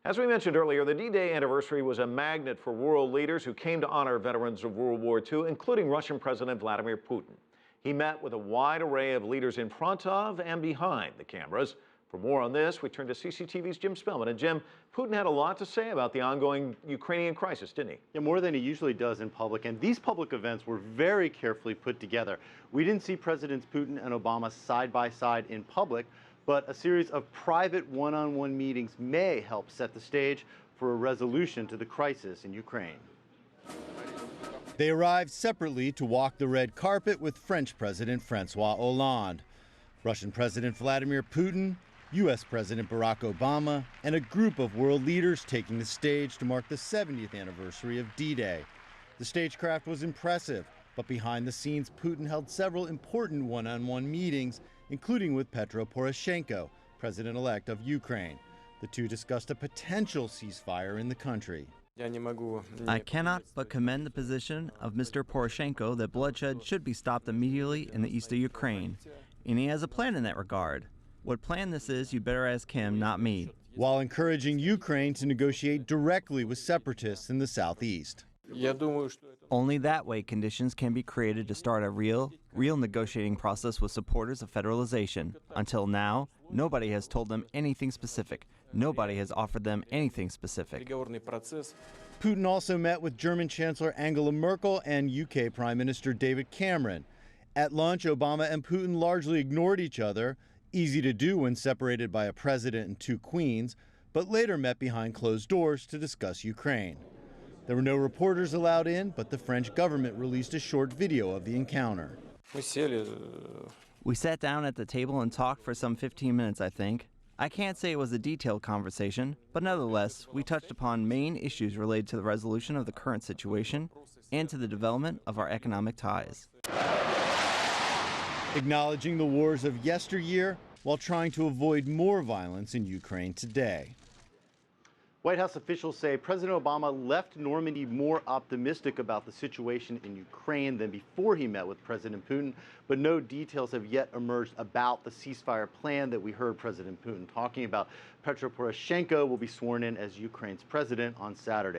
As we mentioned earlier, the D-Day anniversary was a magnet for world leaders who came to honor veterans of World War II, including Russian President Vladimir Putin. He met with a wide array of leaders in front of and behind the cameras. For more on this, we turn to CCTV's Jim Spellman. And Jim, Putin had a lot to say about the ongoing Ukrainian crisis, didn't he? Yeah, more than he usually does in public. And these public events were very carefully put together. We didn't see Presidents Putin and Obama side by side in public, but a series of private one-on-one meetings may help set the stage for a resolution to the crisis in Ukraine. They arrived separately to walk the red carpet with French President Francois Hollande, Russian President Vladimir Putin, U.S. President Barack Obama, and a group of world leaders taking the stage to mark the 70th anniversary of D-Day. The stagecraft was impressive, but behind the scenes, Putin held several important one-on-one meetings, including with Petro Poroshenko, president-elect of Ukraine. The two discussed a potential ceasefire in the country. I cannot but commend the position of Mr. Poroshenko that bloodshed should be stopped immediately in the east of Ukraine. And he has a plan in that regard. What plan this is, you better ask him, not me. While encouraging Ukraine to negotiate directly with separatists in the southeast. Only that way conditions can be created to start a real negotiating process with supporters of federalization. Until now, nobody has told them anything specific. Nobody has offered them anything specific. Putin also met with German Chancellor Angela Merkel and UK Prime Minister David Cameron. At lunch, Obama and Putin largely ignored each other, easy to do when separated by a president and two queens, but later met behind closed doors to discuss Ukraine. There were no reporters allowed in, but the French government released a short video of the encounter. We sat down at the table and talked for some 15 minutes, I think. I can't say it was a detailed conversation, but nevertheless, we touched upon main issues related to the resolution of the current situation and to the development of our economic ties. Acknowledging the wars of yesteryear while trying to avoid more violence in Ukraine today. White House officials say President Obama left Normandy more optimistic about the situation in Ukraine than before he met with President Putin, but no details have yet emerged about the ceasefire plan that we heard President Putin talking about. Petro Poroshenko will be sworn in as Ukraine's president on Saturday.